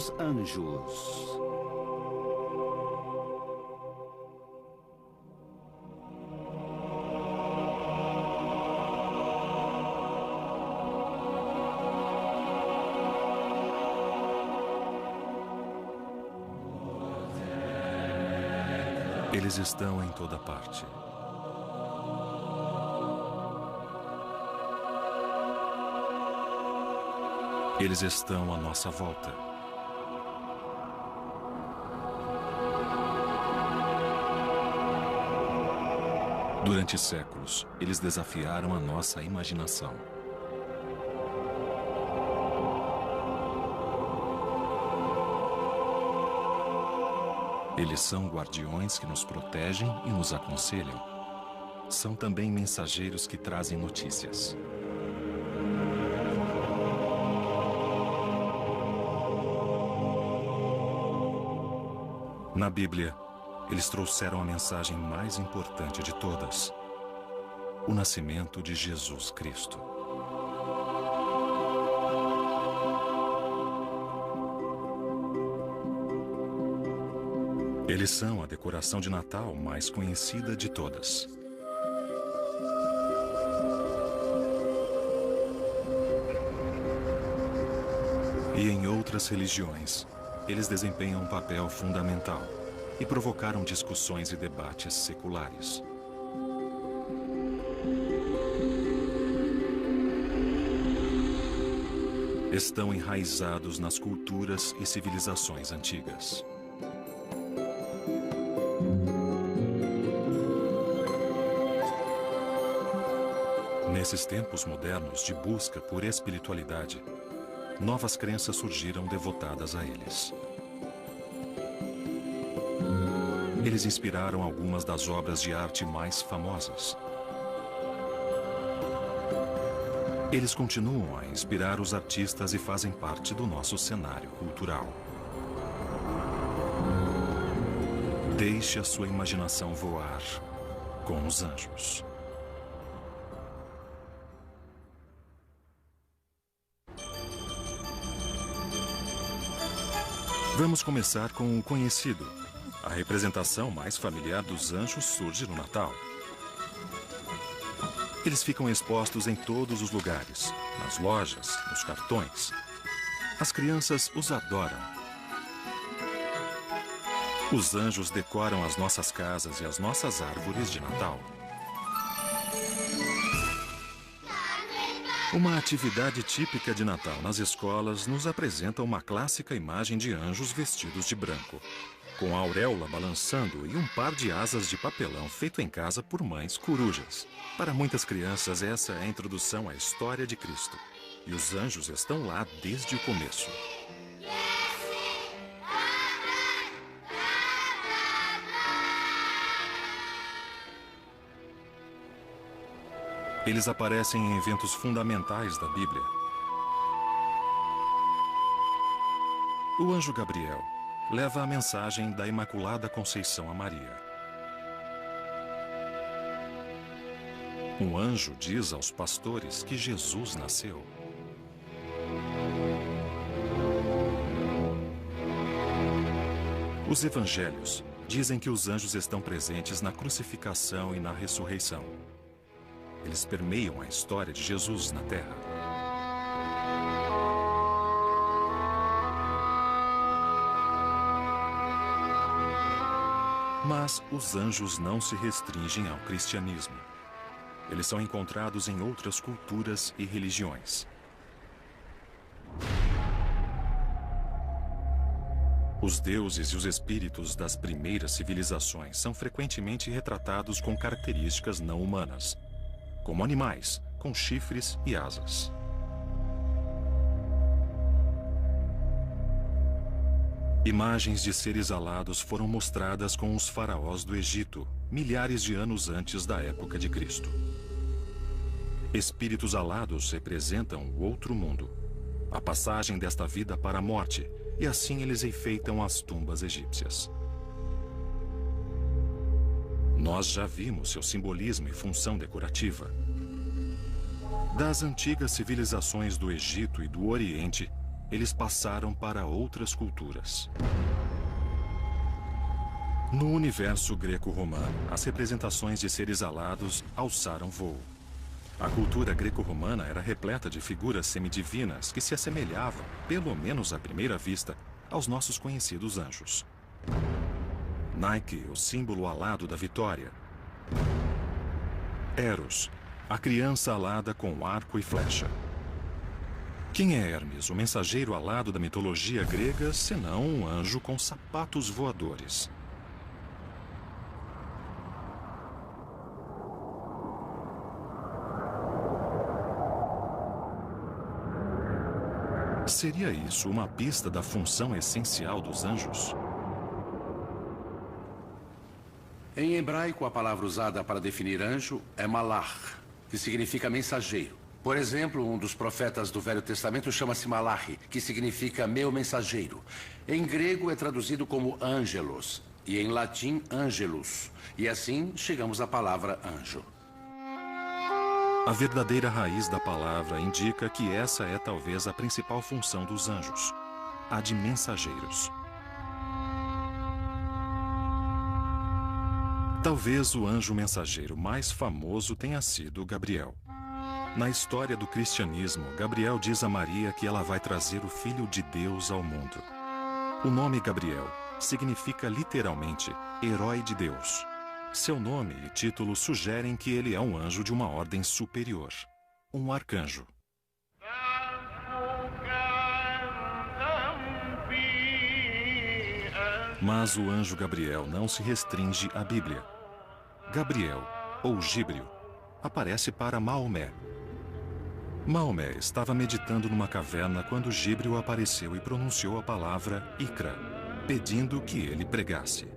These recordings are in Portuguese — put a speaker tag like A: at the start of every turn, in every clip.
A: Os anjos.
B: Eles estão em toda parte. Eles estão à nossa volta. Durante séculos, eles desafiaram a nossa imaginação. Eles são guardiões que nos protegem e nos aconselham. São também mensageiros que trazem notícias. Na Bíblia, eles trouxeram a mensagem mais importante de todas: o nascimento de Jesus Cristo. Eles são a decoração de Natal mais conhecida de todas. E em outras religiões, eles desempenham um papel fundamental e provocaram discussões e debates seculares. Estão enraizados nas culturas e civilizações antigas. Nesses tempos modernos de busca por espiritualidade, novas crenças surgiram devotadas a eles. Eles inspiraram algumas das obras de arte mais famosas. Eles continuam a inspirar os artistas e fazem parte do nosso cenário cultural. Deixe a sua imaginação voar com os anjos. Vamos começar com o conhecido. A representação mais familiar dos anjos surge no Natal. Eles ficam expostos em todos os lugares, nas lojas, nos cartões. As crianças os adoram. Os anjos decoram as nossas casas e as nossas árvores de Natal. Uma atividade típica de Natal nas escolas nos apresenta uma clássica imagem de anjos vestidos de branco, com a auréola balançando e um par de asas de papelão feito em casa por mães corujas. Para muitas crianças, essa é a introdução à história de Cristo. E os anjos estão lá desde o começo. Eles aparecem em eventos fundamentais da Bíblia. O anjo Gabriel leva a mensagem da Imaculada Conceição a Maria. Um anjo diz aos pastores que Jesus nasceu. Os evangelhos dizem que os anjos estão presentes na crucificação e na ressurreição. Eles permeiam a história de Jesus na Terra. Mas os anjos não se restringem ao cristianismo. Eles são encontrados em outras culturas e religiões. Os deuses e os espíritos das primeiras civilizações são frequentemente retratados com características não humanas, como animais, com chifres e asas. Imagens de seres alados foram mostradas com os faraós do Egito, milhares de anos antes da época de Cristo. Espíritos alados representam o outro mundo, a passagem desta vida para a morte, e assim eles enfeitam as tumbas egípcias. Nós já vimos seu simbolismo e função decorativa. Das antigas civilizações do Egito e do Oriente, eles passaram para outras culturas. No universo greco-romano, as representações de seres alados alçaram voo. A cultura greco-romana era repleta de figuras semidivinas que se assemelhavam, pelo menos à primeira vista, aos nossos conhecidos anjos. Nike, o símbolo alado da vitória. Eros, a criança alada com arco e flecha. Quem é Hermes, o mensageiro alado da mitologia grega, senão um anjo com sapatos voadores? Seria isso uma pista da função essencial dos anjos?
A: Em hebraico, a palavra usada para definir anjo é malach, que significa mensageiro. Por exemplo, um dos profetas do Velho Testamento chama-se Malachi, que significa meu mensageiro. Em grego é traduzido como angelos, e em latim angelus. E assim chegamos à palavra anjo.
B: A verdadeira raiz da palavra indica que essa é talvez a principal função dos anjos, a de mensageiros. Talvez o anjo mensageiro mais famoso tenha sido Gabriel. Na história do cristianismo, Gabriel diz a Maria que ela vai trazer o Filho de Deus ao mundo. O nome Gabriel significa literalmente herói de Deus. Seu nome e título sugerem que ele é um anjo de uma ordem superior, um arcanjo. Mas o anjo Gabriel não se restringe à Bíblia. Gabriel, ou Gíbrio, aparece para Maomé. Maomé estava meditando numa caverna quando Gíbrio apareceu e pronunciou a palavra Iqra, pedindo que ele pregasse.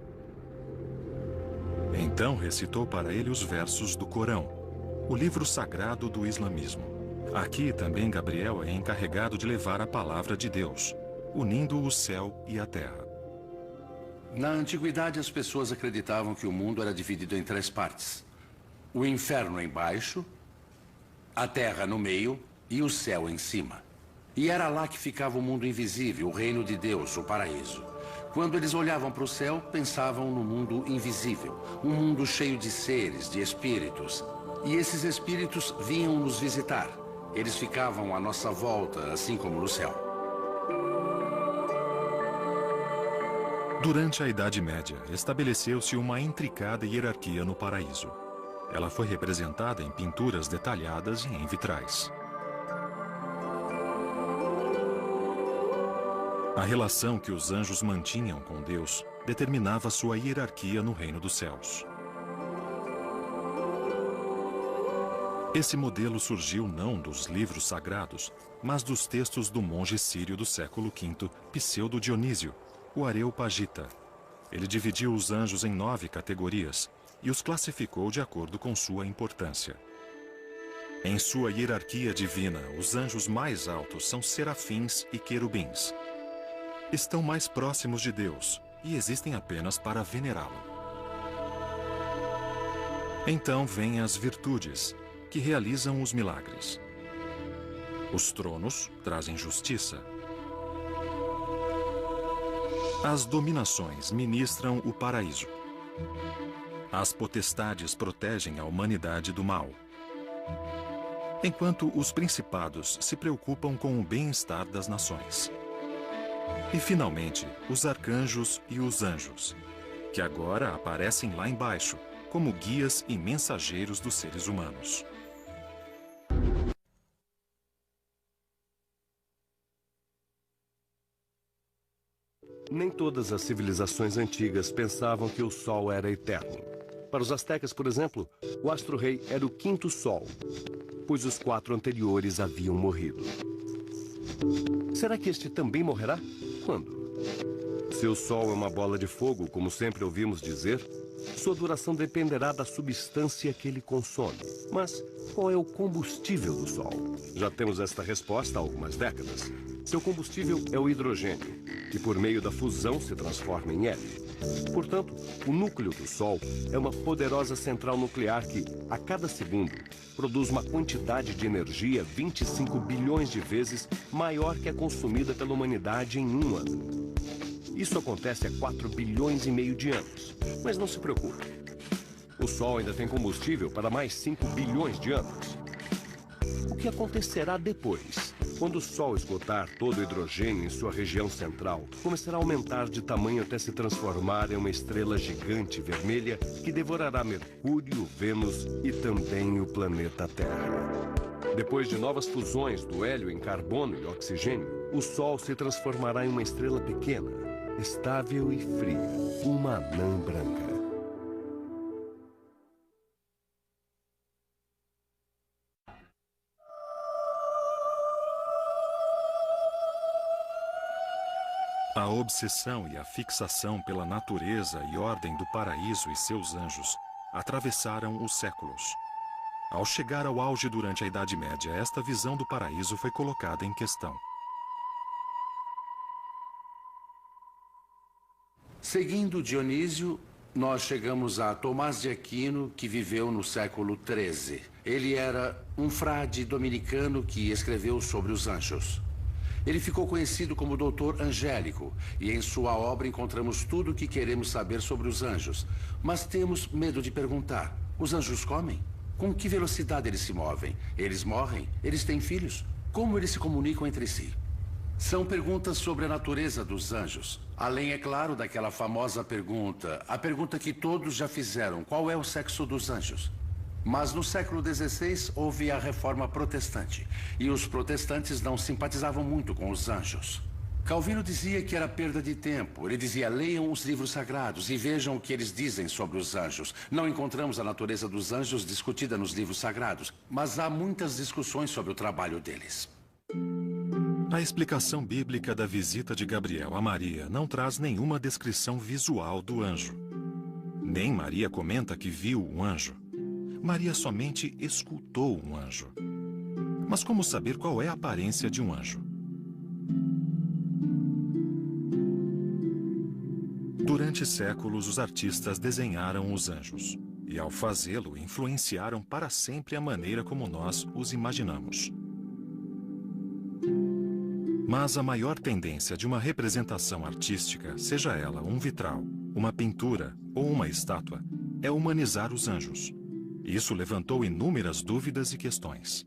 B: Então recitou para ele os versos do Corão, o livro sagrado do islamismo. Aqui também Gabriel é encarregado de levar a palavra de Deus, unindo o céu e a terra.
A: Na antiguidade, as pessoas acreditavam que o mundo era dividido em 3 partes. O inferno embaixo, a terra no meio e o céu em cima. E era lá que ficava o mundo invisível, o reino de Deus, o paraíso. Quando eles olhavam para o céu, pensavam no mundo invisível, um mundo cheio de seres, de espíritos. E esses espíritos vinham nos visitar. Eles ficavam à nossa volta, assim como no céu.
B: Durante a Idade Média, estabeleceu-se uma intricada hierarquia no paraíso. Ela foi representada em pinturas detalhadas e em vitrais. A relação que os anjos mantinham com Deus determinava sua hierarquia no reino dos céus. Esse modelo surgiu não dos livros sagrados, mas dos textos do monge sírio do século V, Pseudo Dionísio, o Areopagita. Ele dividiu os anjos em 9 categorias e os classificou de acordo com sua importância. Em sua hierarquia divina, os anjos mais altos são serafins e querubins. Estão mais próximos de Deus e existem apenas para venerá-lo. Então vêm as virtudes, que realizam os milagres. Os tronos trazem justiça. As dominações ministram o paraíso. As potestades protegem a humanidade do mal. Enquanto os principados se preocupam com o bem-estar das nações. E, finalmente, os arcanjos e os anjos, que agora aparecem lá embaixo, como guias e mensageiros dos seres humanos.
C: Nem todas as civilizações antigas pensavam que o Sol era eterno. Para os astecas, por exemplo, o astro-rei era o 5º Sol, pois os 4 anteriores haviam morrido. Será que este também morrerá? Quando? Se o Sol é uma bola de fogo, como sempre ouvimos dizer, sua duração dependerá da substância que ele consome. Mas qual é o combustível do Sol? Já temos esta resposta há algumas décadas. Seu combustível é o hidrogênio. e por meio da fusão se transforma em hélio. Portanto, o núcleo do Sol é uma poderosa central nuclear que, a cada segundo, produz uma quantidade de energia 25 bilhões de vezes maior que a consumida pela humanidade em um ano. Isso acontece há 4 bilhões e meio de anos. Mas não se preocupe. O Sol ainda tem combustível para mais 5 bilhões de anos. O que acontecerá depois? Quando o Sol esgotar todo o hidrogênio em sua região central, começará a aumentar de tamanho até se transformar em uma estrela gigante vermelha que devorará Mercúrio, Vênus e também o planeta Terra. Depois de novas fusões do hélio em carbono e oxigênio, o Sol se transformará em uma estrela pequena, estável e fria, uma anã branca.
B: A obsessão e a fixação pela natureza e ordem do paraíso e seus anjos atravessaram os séculos. Ao chegar ao auge durante a Idade Média, esta visão do paraíso foi colocada em questão.
A: Seguindo Dionísio, nós chegamos a Tomás de Aquino, que viveu no século XIII. Ele era um frade dominicano que escreveu sobre os anjos. Ele ficou conhecido como Doutor Angélico, e em sua obra encontramos tudo o que queremos saber sobre os anjos. Mas temos medo de perguntar: os anjos comem? Com que velocidade eles se movem? Eles morrem? Eles têm filhos? Como eles se comunicam entre si? São perguntas sobre a natureza dos anjos. Além, é claro, daquela famosa pergunta, a pergunta que todos já fizeram: qual é o sexo dos anjos? Mas no século XVI houve a reforma protestante, e os protestantes não simpatizavam muito com os anjos. Calvino dizia que era perda de tempo. Ele dizia: leiam os livros sagrados e vejam o que eles dizem sobre os anjos. Não encontramos a natureza dos anjos discutida nos livros sagrados, mas há muitas discussões sobre o trabalho deles.
B: A explicação bíblica da visita de Gabriel a Maria não traz nenhuma descrição visual do anjo. Nem Maria comenta que viu um anjo. Maria somente escutou um anjo. Mas como saber qual é a aparência de um anjo? Durante séculos, os artistas desenharam os anjos. E ao fazê-lo, influenciaram para sempre a maneira como nós os imaginamos. Mas a maior tendência de uma representação artística, seja ela um vitral, uma pintura ou uma estátua, é humanizar os anjos. Isso levantou inúmeras dúvidas e questões.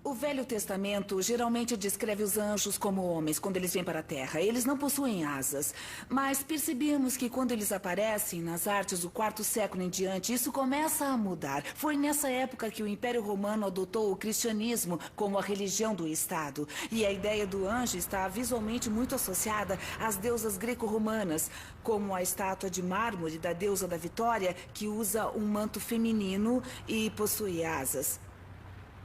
D: O Velho Testamento geralmente descreve os anjos como homens quando eles vêm para a Terra. Eles não possuem asas. Mas percebemos que quando eles aparecem nas artes do quarto século em diante, isso começa a mudar. Foi nessa época que o Império Romano adotou o cristianismo como a religião do Estado. E a ideia do anjo está visualmente muito associada às deusas greco-romanas, como a estátua de mármore da deusa da Vitória, que usa um manto feminino e possui asas.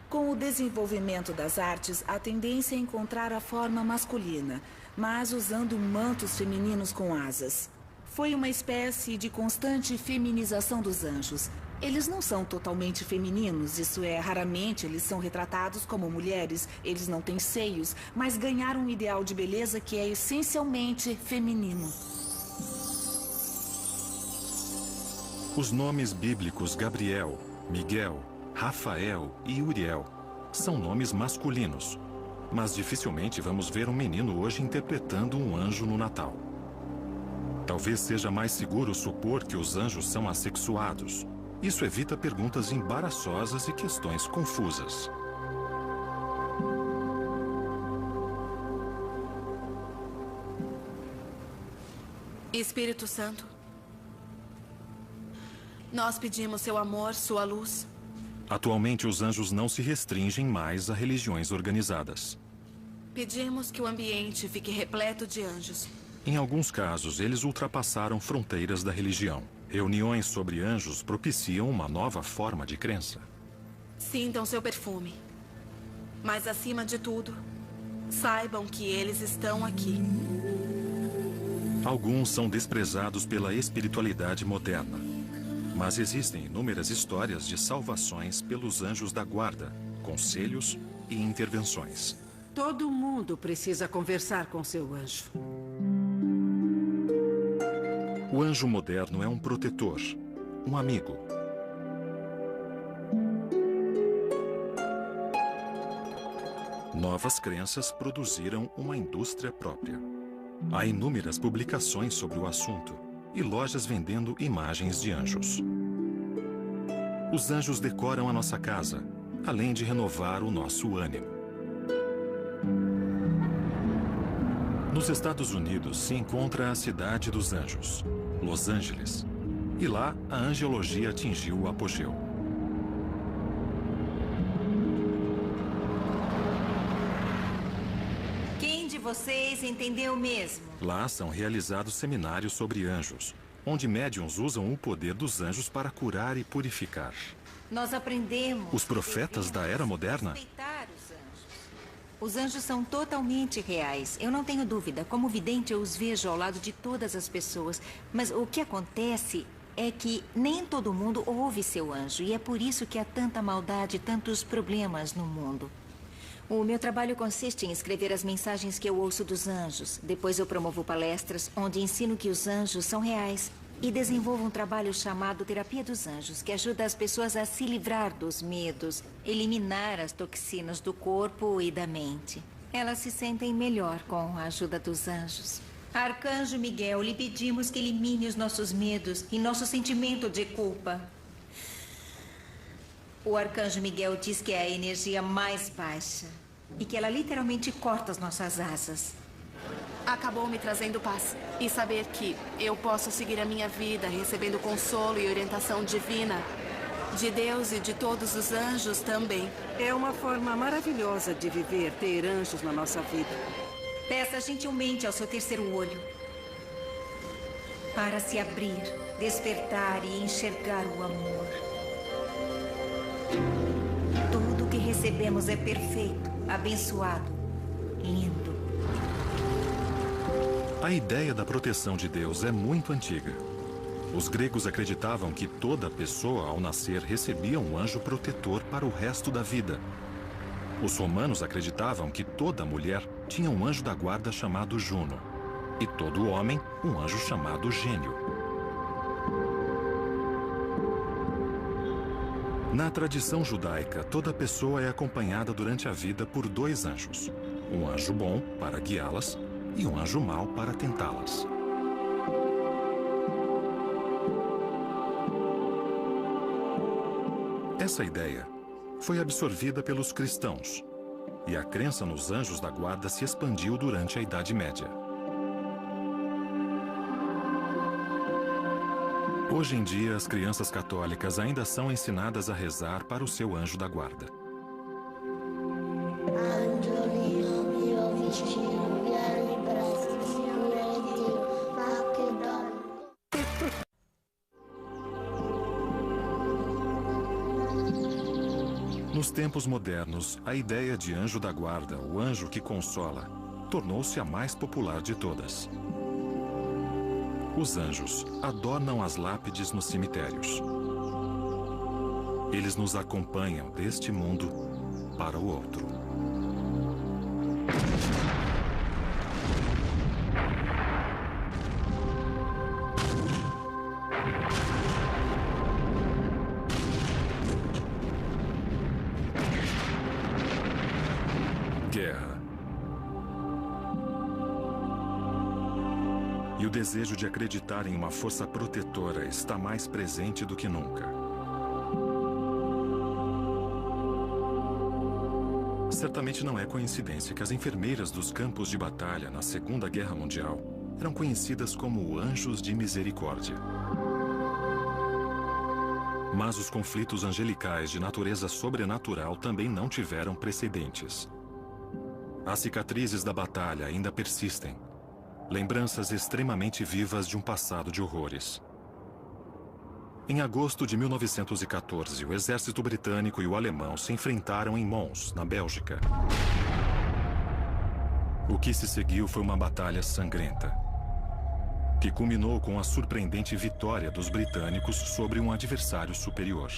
D: Com o desenvolvimento das artes, a tendência é encontrar a forma masculina, mas usando mantos femininos com asas. Foi uma espécie de constante feminização dos anjos. Eles não são totalmente femininos, isso é, raramente eles são retratados como mulheres. Eles não têm seios, mas ganharam um ideal de beleza que é essencialmente feminino.
B: Os nomes bíblicos Gabriel, Miguel, Rafael e Uriel são nomes masculinos, mas dificilmente vamos ver um menino hoje interpretando um anjo no Natal. Talvez seja mais seguro supor que os anjos são assexuados. Isso evita perguntas embaraçosas e questões confusas.
E: Espírito Santo, nós pedimos seu amor, sua luz.
B: Atualmente, os anjos não se restringem mais a religiões organizadas.
E: Pedimos que o ambiente fique repleto de anjos.
B: Em alguns casos, eles ultrapassaram fronteiras da religião. Reuniões sobre anjos propiciam uma nova forma de crença.
E: Sintam seu perfume. Mas, acima de tudo, saibam que eles estão aqui.
B: Alguns são desprezados pela espiritualidade moderna. Mas existem inúmeras histórias de salvações pelos anjos da guarda, conselhos e intervenções.
F: Todo mundo precisa conversar com seu anjo.
B: O anjo moderno é um protetor, um amigo. Novas crenças produziram uma indústria própria. Há inúmeras publicações sobre o assunto e lojas vendendo imagens de anjos. Os anjos decoram a nossa casa, além de renovar o nosso ânimo. Nos Estados Unidos se encontra a Cidade dos Anjos, Los Angeles, e lá a angelologia atingiu o apogeu.
F: Quem de vocês entendeu mesmo?
B: Lá são realizados seminários sobre anjos, onde médiuns usam o poder dos anjos para curar e purificar.
F: Nós aprendemos...
B: Os profetas da era moderna?
F: Respeitar os anjos. Os anjos são totalmente reais. Eu não tenho dúvida. Como vidente, eu os vejo ao lado de todas as pessoas. Mas o que acontece é que nem todo mundo ouve seu anjo. E é por isso que há tanta maldade e tantos problemas no mundo. O meu trabalho consiste em escrever as mensagens que eu ouço dos anjos. Depois eu promovo palestras onde ensino que os anjos são reais. E desenvolvo um trabalho chamado Terapia dos Anjos, que ajuda as pessoas a se livrar dos medos, eliminar as toxinas do corpo e da mente. Elas se sentem melhor com a ajuda dos anjos. Arcanjo Miguel, lhe pedimos que elimine os nossos medos e nosso sentimento de culpa. O Arcanjo Miguel diz que é a energia mais baixa e que ela literalmente corta as nossas asas.
E: Acabou me trazendo paz. E saber que eu posso seguir a minha vida recebendo consolo e orientação divina de Deus e de todos os anjos também.
G: É uma forma maravilhosa de viver, ter anjos na nossa vida.
F: Peça gentilmente ao seu terceiro olho para se abrir, despertar e enxergar o amor. Tudo que recebemos é perfeito, abençoado, lindo.
B: A ideia da proteção de Deus é muito antiga. Os gregos acreditavam que toda pessoa, ao nascer, recebia um anjo protetor para o resto da vida. Os romanos acreditavam que toda mulher tinha um anjo da guarda chamado Juno, e todo homem, um anjo chamado Gênio. Na tradição judaica, toda pessoa é acompanhada durante a vida por dois anjos. Um anjo bom, para guiá-las, e um anjo mau para tentá-las. Essa ideia foi absorvida pelos cristãos, e a crença nos anjos da guarda se expandiu durante a Idade Média. Hoje em dia, as crianças católicas ainda são ensinadas a rezar para o seu anjo da guarda. Nos tempos modernos, a ideia de anjo da guarda, o anjo que consola, tornou-se a mais popular de todas. Os anjos adornam as lápides nos cemitérios. Eles nos acompanham deste mundo para o outro. Guerra. E o desejo de acreditar em uma força protetora está mais presente do que nunca. Certamente não é coincidência que as enfermeiras dos campos de batalha na Segunda Guerra Mundial eram conhecidas como anjos de misericórdia. Mas os conflitos angelicais de natureza sobrenatural também não tiveram precedentes. As cicatrizes da batalha ainda persistem, lembranças extremamente vivas de um passado de horrores. Em agosto de 1914, o exército britânico e o alemão se enfrentaram em Mons, na Bélgica. O que se seguiu foi uma batalha sangrenta, que culminou com a surpreendente vitória dos britânicos sobre um adversário superior.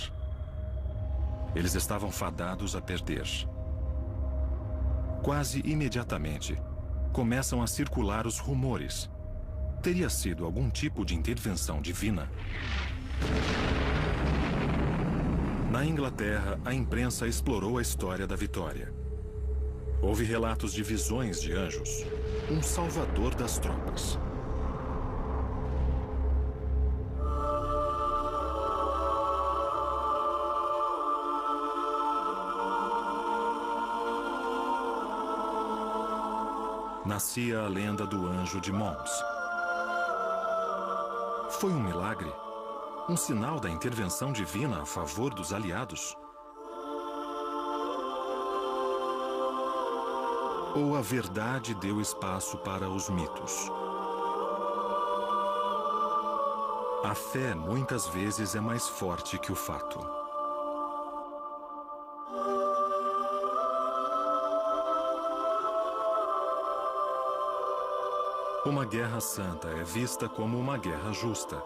B: Eles estavam fadados a perder. Quase imediatamente, começam a circular os rumores Teria sido algum tipo de intervenção divina? Na Inglaterra, a imprensa explorou a história da vitória. Houve relatos de visões de anjos, um salvador das tropas. Nascia a lenda do anjo de Mons. Foi um milagre? Um sinal da intervenção divina a favor dos aliados? Ou a verdade deu espaço para os mitos? A fé muitas vezes é mais forte que o fato. Uma guerra santa é vista como uma guerra justa,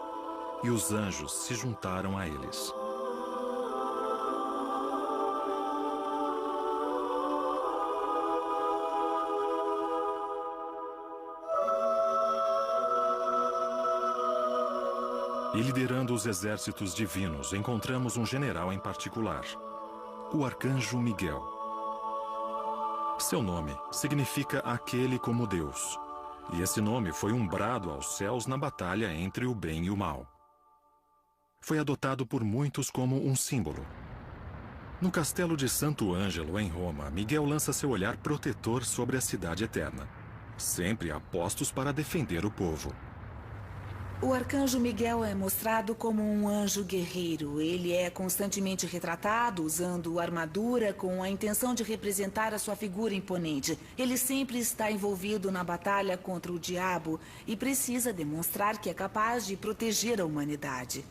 B: e os anjos se juntaram a eles. E liderando os exércitos divinos, encontramos um general em particular, o arcanjo Miguel. Seu nome significa aquele como Deus. E esse nome foi umbrado aos céus na batalha entre o bem e o mal. Foi adotado por muitos como um símbolo. No castelo de Santo Ângelo, em Roma, Miguel lança seu olhar protetor sobre a cidade eterna, sempre a postos para defender o povo.
D: O arcanjo Miguel é mostrado como um anjo guerreiro. Ele é constantemente retratado usando armadura com a intenção de representar a sua figura imponente. Ele sempre está envolvido na batalha contra o diabo e precisa demonstrar que é capaz de proteger a humanidade.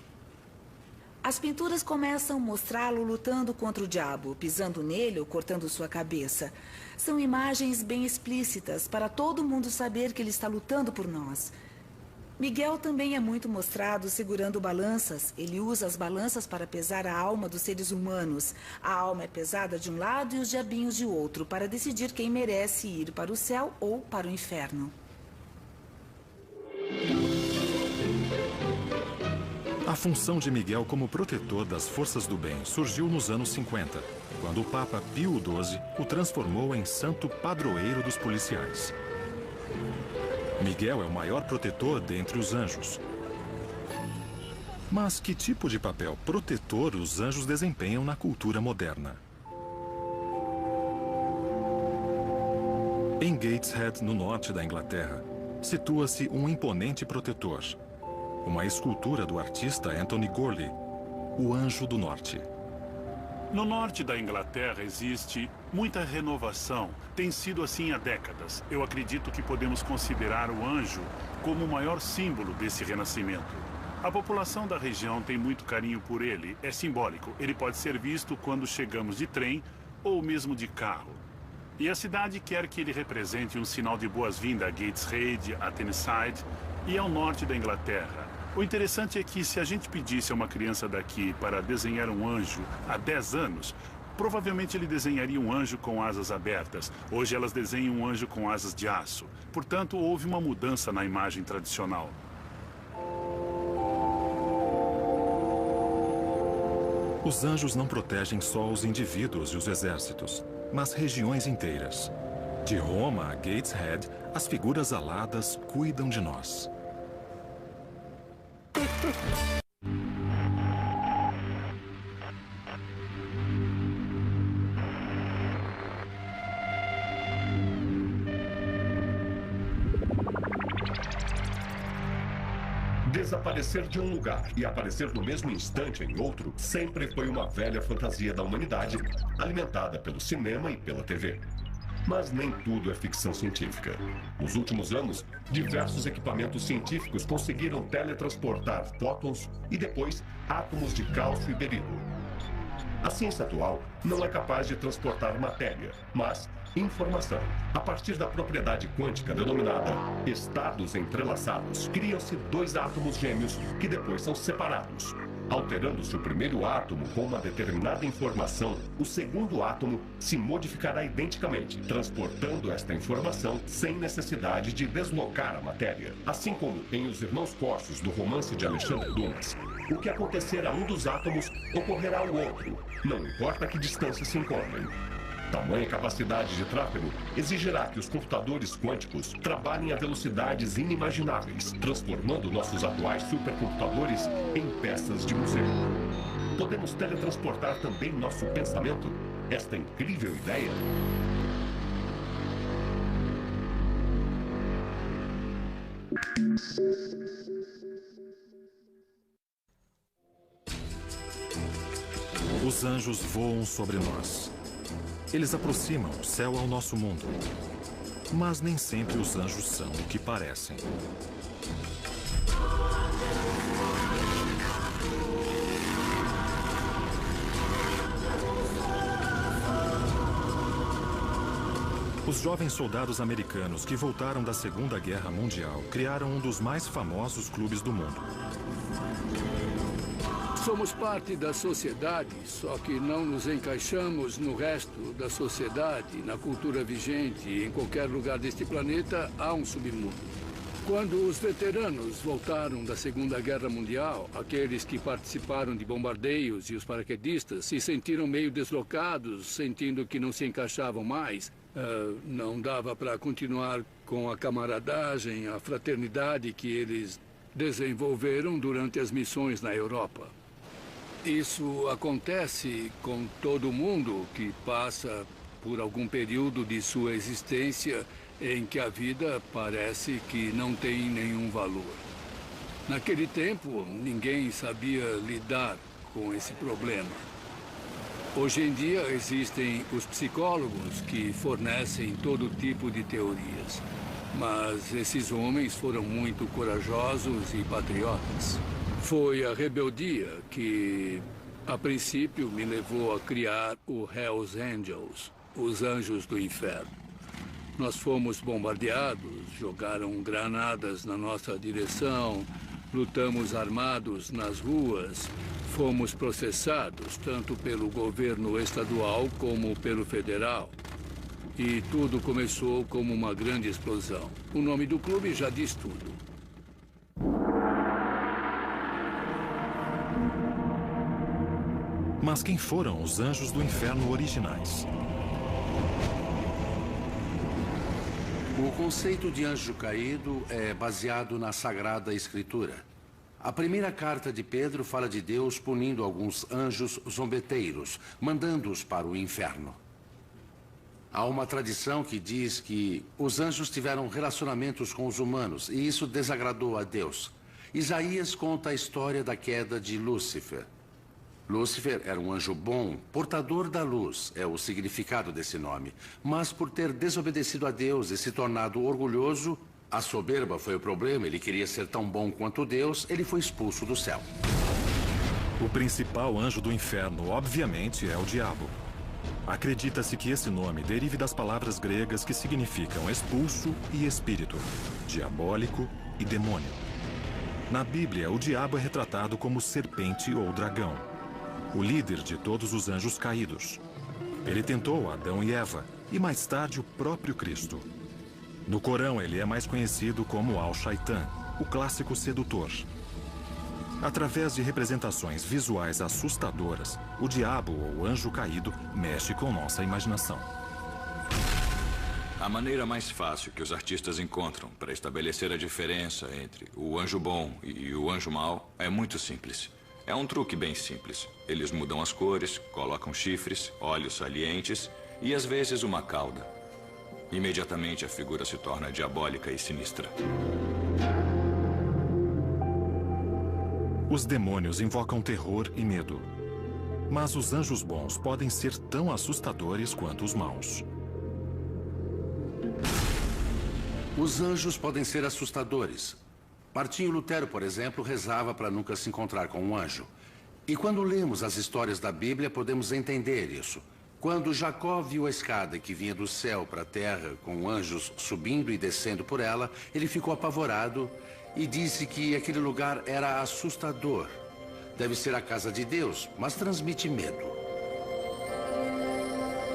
D: As pinturas começam a mostrá-lo lutando contra o diabo, pisando nele ou cortando sua cabeça. São imagens bem explícitas para todo mundo saber que ele está lutando por nós. Miguel também é muito mostrado segurando balanças. Ele usa as balanças para pesar a alma dos seres humanos. A alma é pesada de um lado e os diabinhos de outro, para decidir quem merece ir para o céu ou para o inferno.
B: A função de Miguel como protetor das forças do bem surgiu nos anos 50, quando o Papa Pio XII o transformou em santo padroeiro dos policiais. Miguel é o maior protetor dentre os anjos. Mas que tipo de papel protetor os anjos desempenham na cultura moderna? Em Gateshead, no norte da Inglaterra, situa-se um imponente protetor. Uma escultura do artista Anthony Gorley, o Anjo do Norte.
H: No norte da Inglaterra existe muita renovação. Tem sido assim há décadas. Eu acredito que podemos considerar o anjo como o maior símbolo desse renascimento. A população da região tem muito carinho por ele. É simbólico. Ele pode ser visto quando chegamos de trem ou mesmo de carro. E a cidade quer que ele represente um sinal de boas-vindas a Gateshead, a Tennesside e ao norte da Inglaterra. O interessante é que se a gente pedisse a uma criança daqui para desenhar um anjo há 10 anos, provavelmente ele desenharia um anjo com asas abertas. Hoje elas desenham um anjo com asas de aço. Portanto, houve uma mudança na imagem tradicional.
B: Os anjos não protegem só os indivíduos e os exércitos, mas regiões inteiras. De Roma a Gateshead, as figuras aladas cuidam de nós.
C: Desaparecer de um lugar e aparecer no mesmo instante em outro sempre foi uma velha fantasia da humanidade, alimentada pelo cinema e pela TV. Mas nem tudo é ficção científica. Nos últimos anos, diversos equipamentos científicos conseguiram teletransportar fótons e depois átomos de cálcio e berilo. A ciência atual não é capaz de transportar matéria, mas informação. A partir da propriedade quântica denominada estados entrelaçados, criam-se dois átomos gêmeos que depois são separados. Alterando-se o primeiro átomo com uma determinada informação, o segundo átomo se modificará identicamente, transportando esta informação sem necessidade de deslocar a matéria. Assim como em Os Irmãos Corsos, do romance de Alexandre Dumas, o que acontecer a um dos átomos ocorrerá ao outro, não importa que distância se encontrem. Tamanha capacidade de tráfego exigirá que os computadores quânticos trabalhem a velocidades inimagináveis, transformando nossos atuais supercomputadores em peças de museu. Podemos teletransportar também nosso pensamento? Esta incrível ideia?
B: Os anjos voam sobre nós. Eles aproximam o céu ao nosso mundo. Mas nem sempre os anjos são o que parecem. Os jovens soldados americanos que voltaram da Segunda Guerra Mundial criaram um dos mais famosos clubes do mundo.
I: Somos parte da sociedade, só que não nos encaixamos no resto da sociedade, na cultura vigente. Em qualquer lugar deste planeta há um submundo. Quando os veteranos voltaram da Segunda Guerra Mundial, aqueles que participaram de bombardeios e os paraquedistas se sentiram meio deslocados, sentindo que não se encaixavam mais. Não dava para continuar com a camaradagem, a fraternidade que eles desenvolveram durante as missões na Europa. Isso acontece com todo mundo que passa por algum período de sua existência em que a vida parece que não tem nenhum valor. Naquele tempo, ninguém sabia lidar com esse problema. Hoje em dia, existem os psicólogos que fornecem todo tipo de teorias. Mas esses homens foram muito corajosos e patriotas. Foi a rebeldia que, a princípio, me levou a criar o Hells Angels, os Anjos do Inferno. Nós fomos bombardeados, jogaram granadas na nossa direção, lutamos armados nas ruas, fomos processados tanto pelo governo estadual como pelo federal. E tudo começou como uma grande explosão. O nome do clube já diz tudo.
B: Mas quem foram os anjos do inferno originais?
A: O conceito de anjo caído é baseado na Sagrada Escritura. A primeira carta de Pedro fala de Deus punindo alguns anjos zombeteiros, mandando-os para o inferno. Há uma tradição que diz que os anjos tiveram relacionamentos com os humanos e isso desagradou a Deus. Isaías conta a história da queda de Lúcifer. Lúcifer era um anjo bom, portador da luz, é o significado desse nome. Mas por ter desobedecido a Deus e se tornado orgulhoso, a soberba foi o problema, ele queria ser tão bom quanto Deus, ele foi expulso do céu.
B: O principal anjo do inferno, obviamente, é o diabo. Acredita-se que esse nome derive das palavras gregas que significam expulso e espírito, diabólico e demônio. Na Bíblia, o diabo é retratado como serpente ou dragão, o líder de todos os anjos caídos. Ele tentou Adão e Eva, e mais tarde o próprio Cristo. No Corão, ele é mais conhecido como Al-Shaitan, o clássico sedutor. Através de representações visuais assustadoras, o diabo ou anjo caído mexe com nossa imaginação.
J: A maneira mais fácil que os artistas encontram para estabelecer a diferença entre o anjo bom e o anjo mau é muito simples. É um truque bem simples. Eles mudam as cores, colocam chifres, olhos salientes e às vezes uma cauda. Imediatamente a figura se torna diabólica e sinistra.
B: Os demônios invocam terror e medo. Mas os anjos bons podem ser tão assustadores quanto os maus.
A: Os anjos podem ser assustadores. Martinho Lutero, por exemplo, rezava para nunca se encontrar com um anjo. E quando lemos as histórias da Bíblia, podemos entender isso. Quando Jacó viu a escada que vinha do céu para a terra, com anjos subindo e descendo por ela, ele ficou apavorado e disse que aquele lugar era assustador. deve ser a casa de Deus, mas transmite medo.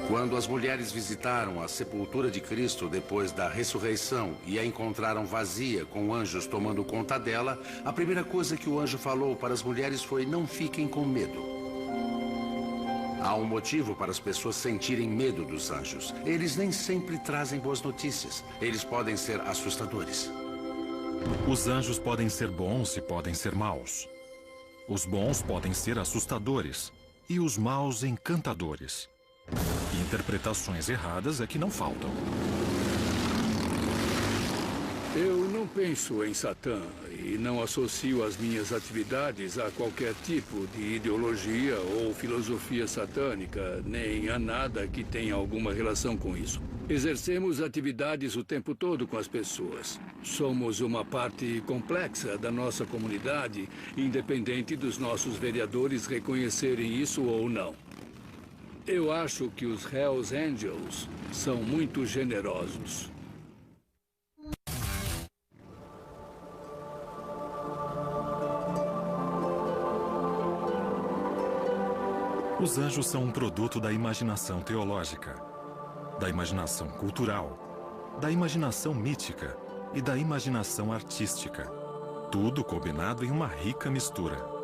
A: Quando as mulheres visitaram a sepultura de Cristo depois da ressurreição e a encontraram vazia, com anjos tomando conta dela, a primeira coisa que o anjo falou para as mulheres foi: não fiquem com medo. Há um motivo para as pessoas sentirem medo dos anjos. Eles nem sempre trazem boas notícias. Eles podem ser assustadores.
B: Os anjos podem ser bons e podem ser maus. Os bons podem ser assustadores e os maus encantadores. Interpretações erradas é que não faltam.
I: Eu não penso em Satã e não associo as minhas atividades a qualquer tipo de ideologia ou filosofia satânica, nem a nada que tenha alguma relação com isso. Exercemos atividades o tempo todo com as pessoas. Somos uma parte complexa da nossa comunidade, independente dos nossos vereadores reconhecerem isso ou não. Eu acho que os Hells Angels são muito generosos.
B: Os anjos são um produto da imaginação teológica, da imaginação cultural, da imaginação mítica e da imaginação artística. Tudo combinado em uma rica mistura.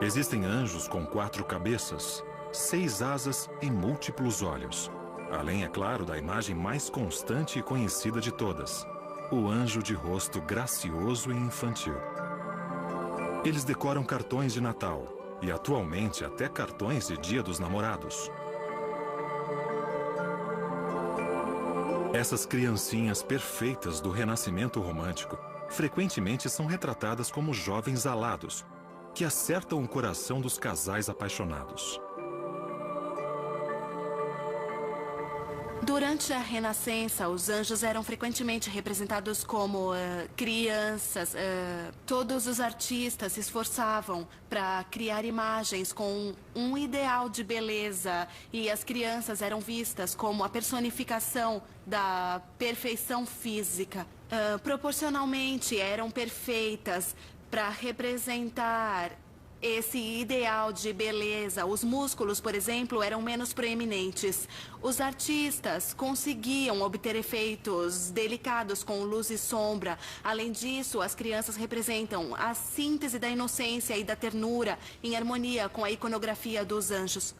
B: Existem anjos com 4 cabeças, 6 asas e múltiplos olhos. Além, é claro, da imagem mais constante e conhecida de todas, o anjo de rosto gracioso e infantil. Eles decoram cartões de Natal e, atualmente, até cartões de Dia dos Namorados. Essas criancinhas perfeitas do renascimento romântico frequentemente são retratadas como jovens alados, que acertam o coração dos casais apaixonados.
E: Durante a Renascença, os anjos eram frequentemente representados como crianças. Todos os artistas se esforçavam para criar imagens com um ideal de beleza, e as crianças eram vistas como a personificação da perfeição física. Proporcionalmente, eram perfeitas para representar esse ideal de beleza. Os músculos, por exemplo, eram menos proeminentes. Os artistas conseguiam obter efeitos delicados com luz e sombra. Além disso, as crianças representam a síntese da inocência e da ternura em harmonia com a iconografia dos anjos.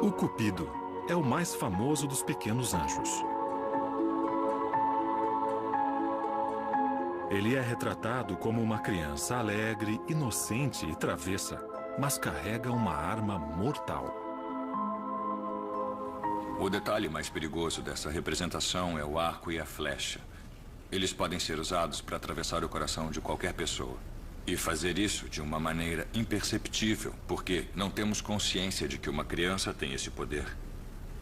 B: O Cupido é o mais famoso dos pequenos anjos. Ele é retratado como uma criança alegre, inocente e travessa, mas carrega uma arma mortal.
J: O detalhe mais perigoso dessa representação é o arco e a flecha. Eles podem ser usados para atravessar o coração de qualquer pessoa. E fazer isso de uma maneira imperceptível, porque não temos consciência de que uma criança tem esse poder.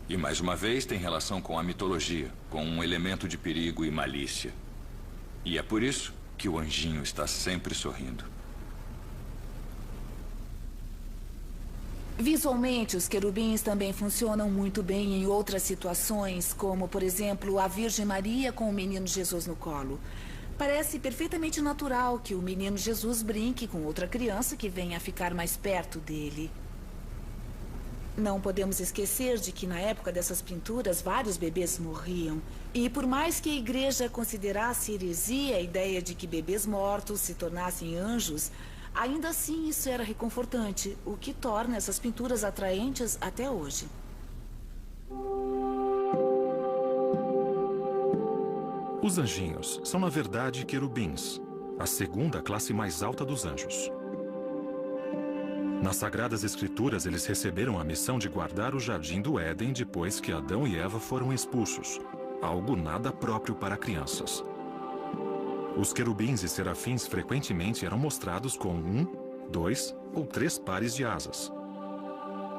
J: E mais uma vez tem relação com a mitologia, com um elemento de perigo e malícia. E é por isso que o anjinho está sempre sorrindo.
D: Visualmente, os querubins também funcionam muito bem em outras situações, como, por exemplo, a Virgem Maria com o menino Jesus no colo. Parece perfeitamente natural que o menino Jesus brinque com outra criança que venha a ficar mais perto dele. Não podemos esquecer de que na época dessas pinturas vários bebês morriam. E por mais que a igreja considerasse heresia a ideia de que bebês mortos se tornassem anjos, ainda assim isso era reconfortante, o que torna essas pinturas atraentes até hoje.
B: Os anjinhos são, na verdade, querubins, a segunda classe mais alta dos anjos. Nas Sagradas Escrituras, eles receberam a missão de guardar o jardim do Éden depois que Adão e Eva foram expulsos, algo nada próprio para crianças. Os querubins e serafins frequentemente eram mostrados com 1, 2 ou 3 pares de asas.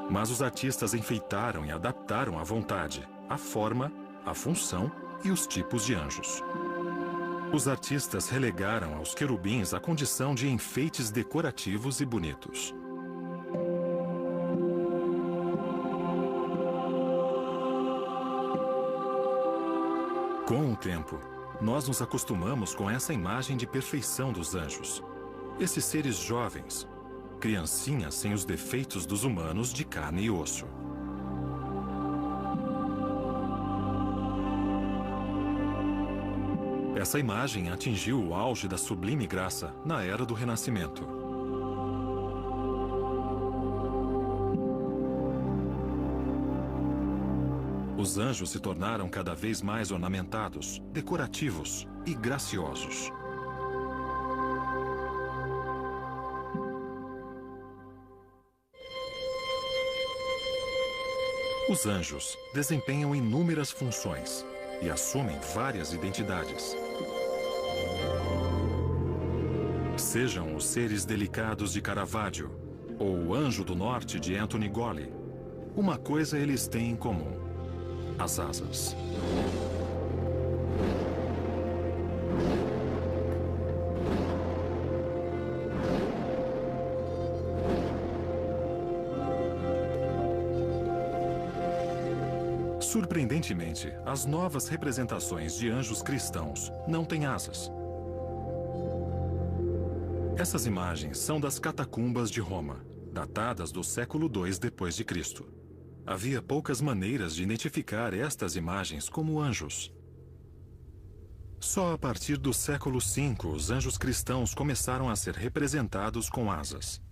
B: Mas os artistas enfeitaram e adaptaram à vontade a forma, a função e os tipos de anjos. Os artistas relegaram aos querubins a condição de enfeites decorativos e bonitos. Com o tempo, nós nos acostumamos com essa imagem de perfeição dos anjos. Esses seres jovens, criancinhas sem os defeitos dos humanos de carne e osso. Essa imagem atingiu o auge da sublime graça na era do Renascimento. Os anjos se tornaram cada vez mais ornamentados, decorativos e graciosos. Os anjos desempenham inúmeras funções e assumem várias identidades. Sejam os seres delicados de Caravaggio ou o Anjo do Norte de Anthony Golly, uma coisa eles têm em comum: as asas. Surpreendentemente, as novas representações de anjos cristãos não têm asas. Essas imagens são das catacumbas de Roma, datadas do século II depois de Cristo. Havia poucas maneiras de identificar estas imagens como anjos. Só a partir do século V, os anjos cristãos começaram a ser representados com asas.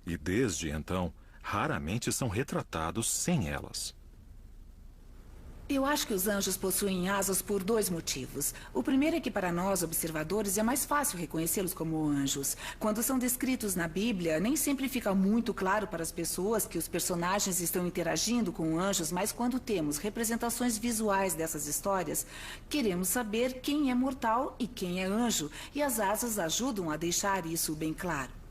B: E desde então, raramente são retratados sem elas.
D: Eu acho que os anjos possuem asas por dois motivos. O primeiro é que para nós, observadores, é mais fácil reconhecê-los como anjos. Quando são descritos na Bíblia, nem sempre fica muito claro para as pessoas que os personagens estão interagindo com anjos, mas quando temos representações visuais dessas histórias, queremos saber quem é mortal e quem é anjo, e as asas ajudam a deixar isso bem claro.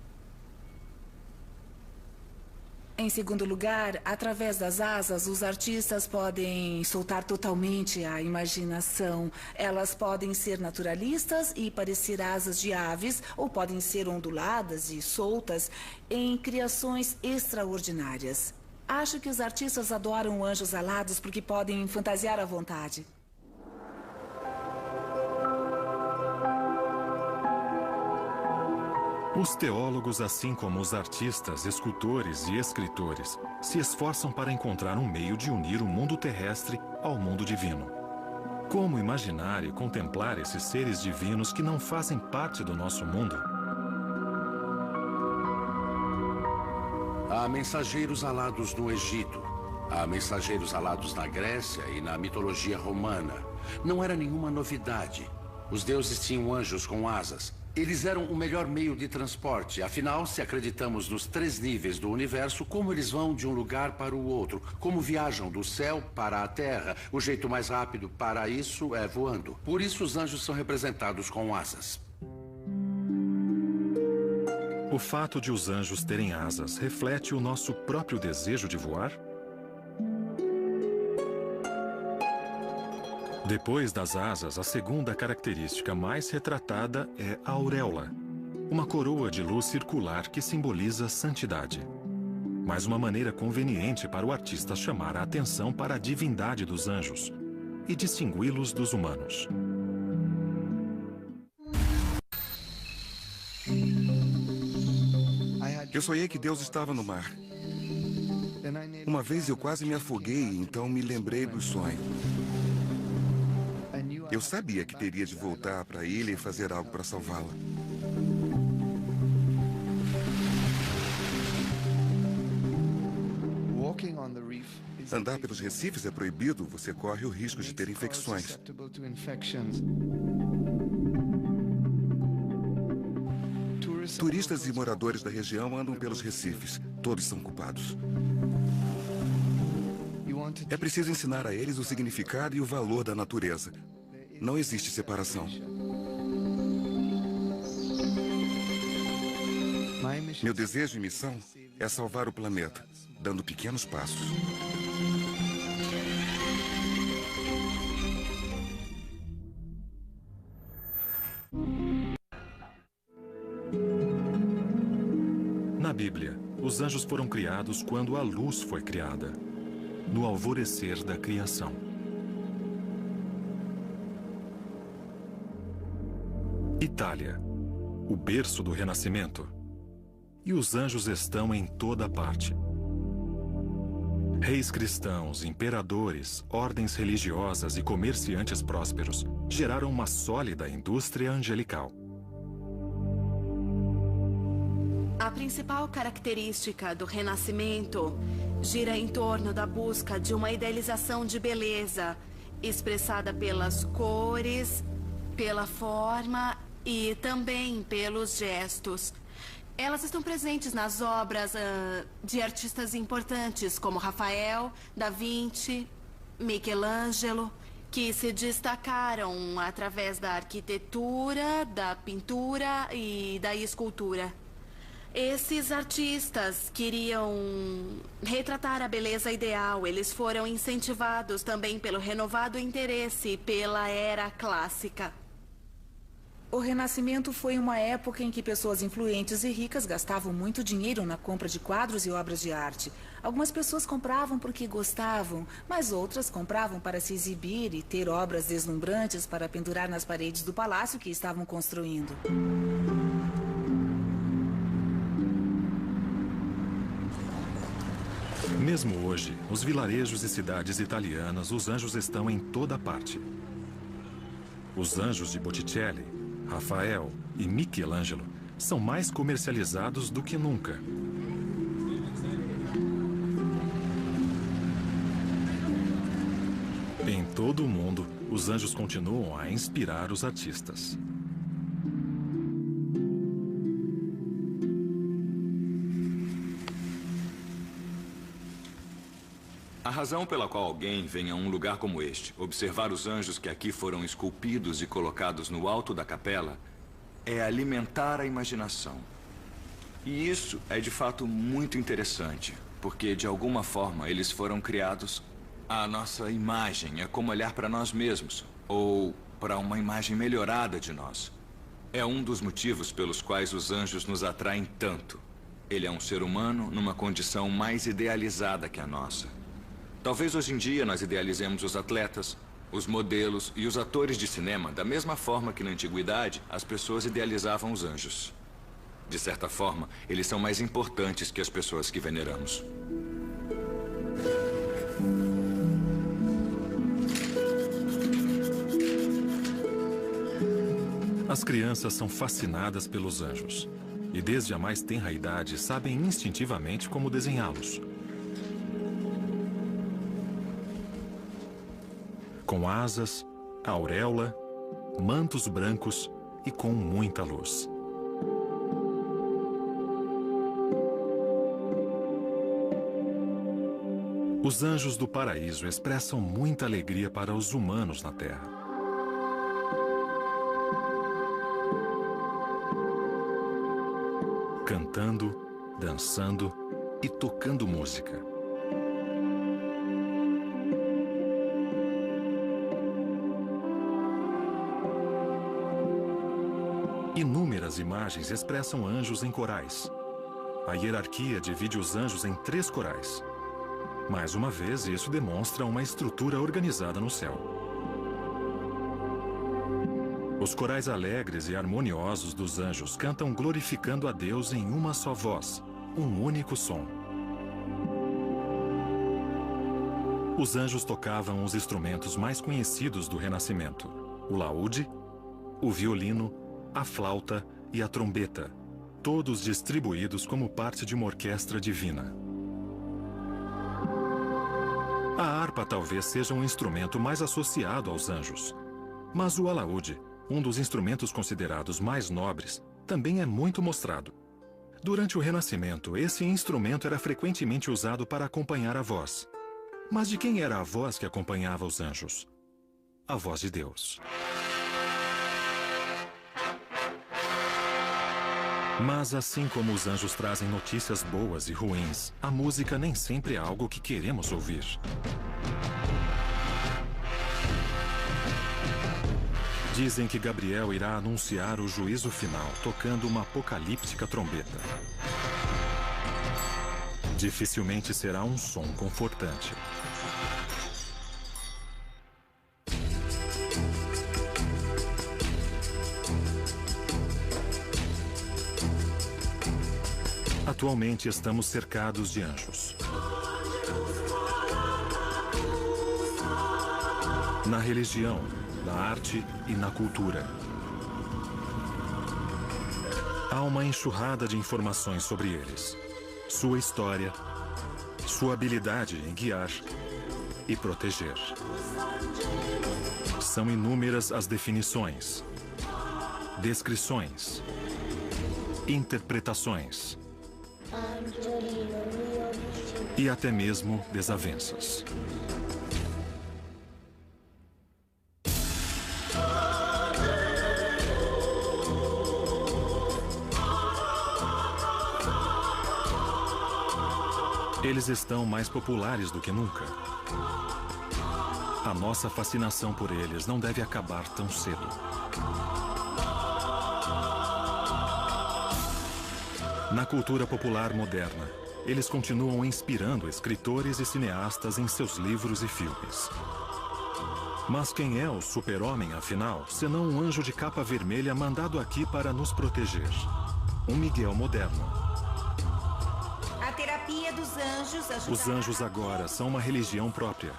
D: Em segundo lugar, através das asas, os artistas podem soltar totalmente a imaginação. Elas podem ser naturalistas e parecer asas de aves, ou podem ser onduladas e soltas em criações extraordinárias. Acho que os artistas adoram anjos alados porque podem fantasiar à vontade.
B: Os teólogos, assim como os artistas, escultores e escritores, se esforçam para encontrar um meio de unir o mundo terrestre ao mundo divino. Como imaginar e contemplar esses seres divinos que não fazem parte do nosso mundo?
A: Há mensageiros alados no Egito. Há mensageiros alados na Grécia e na mitologia romana. Não era nenhuma novidade. Os deuses tinham anjos com asas. Eles eram o melhor meio de transporte. Afinal, se acreditamos nos 3 níveis do universo, como eles vão de um lugar para o outro? Como viajam do céu para a terra? O jeito mais rápido para isso é voando. Por isso, os anjos são representados com asas.
B: O fato de os anjos terem asas reflete o nosso próprio desejo de voar? Depois das asas, a segunda característica mais retratada é a auréola, uma coroa de luz circular que simboliza santidade. Mas uma maneira conveniente para o artista chamar a atenção para a divindade dos anjos e distingui-los dos humanos.
K: Eu sonhei que Deus estava no mar. Uma vez eu quase me afoguei, então me lembrei do sonho. Eu sabia que teria de voltar para a ilha e fazer algo para salvá-la. Andar pelos recifes é proibido, você corre o risco de ter infecções. Turistas e moradores da região andam pelos recifes. Todos são culpados. É preciso ensinar a eles o significado e o valor da natureza. Não existe separação. Meu desejo e missão é salvar o planeta, dando pequenos passos.
B: Na Bíblia, os anjos foram criados quando a luz foi criada, no alvorecer da criação. Itália, o berço do Renascimento. E os anjos estão em toda parte. Reis cristãos, imperadores, ordens religiosas e comerciantes prósperos geraram uma sólida indústria angelical.
E: A principal característica do Renascimento gira em torno da busca de uma idealização de beleza, expressada pelas cores, pela forma e também pelos gestos. Elas estão presentes nas obras de artistas importantes como Rafael, Da Vinci, Michelangelo, que se destacaram através da arquitetura, da pintura e da escultura. Esses artistas queriam retratar a beleza ideal. Eles foram incentivados também pelo renovado interesse pela era clássica.
D: O Renascimento foi uma época em que pessoas influentes e ricas gastavam muito dinheiro na compra de quadros e obras de arte. Algumas pessoas compravam porque gostavam, mas outras compravam para se exibir e ter obras deslumbrantes para pendurar nas paredes do palácio que estavam construindo.
B: Mesmo hoje, nos vilarejos e cidades italianas, os anjos estão em toda parte. Os anjos de Botticelli, Rafael e Michelangelo são mais comercializados do que nunca. Em todo o mundo, os anjos continuam a inspirar os artistas.
J: A razão pela qual alguém vem a um lugar como este, observar os anjos que aqui foram esculpidos e colocados no alto da capela, é alimentar a imaginação. E isso é de fato muito interessante, porque de alguma forma eles foram criados à nossa imagem. É como olhar para nós mesmos, ou para uma imagem melhorada de nós. É um dos motivos pelos quais os anjos nos atraem tanto. Ele é um ser humano numa condição mais idealizada que a nossa. Talvez hoje em dia nós idealizemos os atletas, os modelos e os atores de cinema da mesma forma que na antiguidade as pessoas idealizavam os anjos. De certa forma, eles são mais importantes que as pessoas que veneramos.
B: As crianças são fascinadas pelos anjos e desde a mais tenra idade sabem instintivamente como desenhá-los. Com asas, auréola, mantos brancos e com muita luz. Os anjos do paraíso expressam muita alegria para os humanos na Terra. Cantando, dançando e tocando música. Inúmeras imagens expressam anjos em corais. A hierarquia divide os anjos em 3 corais. Mais uma vez, isso demonstra uma estrutura organizada no céu. Os corais alegres e harmoniosos dos anjos cantam glorificando a Deus em uma só voz, um único som. Os anjos tocavam os instrumentos mais conhecidos do Renascimento: o laúde, o violino, a flauta e a trombeta, todos distribuídos como parte de uma orquestra divina. A harpa talvez seja um instrumento mais associado aos anjos, mas o alaúde, um dos instrumentos considerados mais nobres, também é muito mostrado. Durante o Renascimento, esse instrumento era frequentemente usado para acompanhar a voz. Mas de quem era a voz que acompanhava os anjos? A voz de Deus. Mas assim como os anjos trazem notícias boas e ruins, a música nem sempre é algo que queremos ouvir. Dizem que Gabriel irá anunciar o juízo final tocando uma apocalíptica trombeta. Dificilmente será um som confortante. Espiritualmente, estamos cercados de anjos. Na religião, na arte e na cultura. Há uma enxurrada de informações sobre eles. Sua história, sua habilidade em guiar e proteger. São inúmeras as definições, descrições, interpretações e até mesmo desavenças. Eles estão mais populares do que nunca. A nossa fascinação por eles não deve acabar tão cedo. Na cultura popular moderna, eles continuam inspirando escritores e cineastas em seus livros e filmes. Mas quem é o super-homem, afinal, senão um anjo de capa vermelha mandado aqui para nos proteger? Um Miguel moderno.
F: A terapia dos anjos ajudará...
B: Os anjos agora são uma religião própria.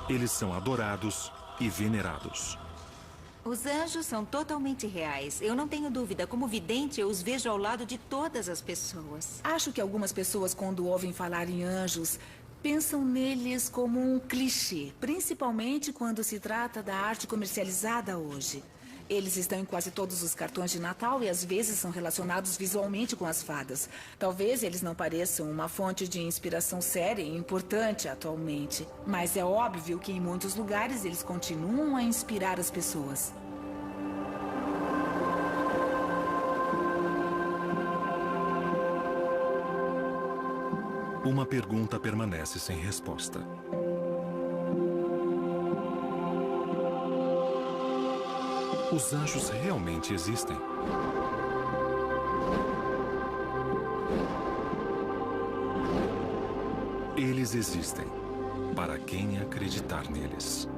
B: Eles são adorados e venerados.
F: Os anjos são totalmente reais. Eu não tenho dúvida. Como vidente, eu os vejo ao lado de todas as pessoas.
D: Acho que algumas pessoas, quando ouvem falar em anjos, pensam neles como um clichê, principalmente quando se trata da arte comercializada hoje. Eles estão em quase todos os cartões de Natal e às vezes são relacionados visualmente com as fadas. Talvez eles não pareçam uma fonte de inspiração séria e importante atualmente, mas é óbvio que em muitos lugares eles continuam a inspirar as pessoas.
B: Uma pergunta permanece sem resposta. Os anjos realmente existem? Eles existem, para quem acreditar neles.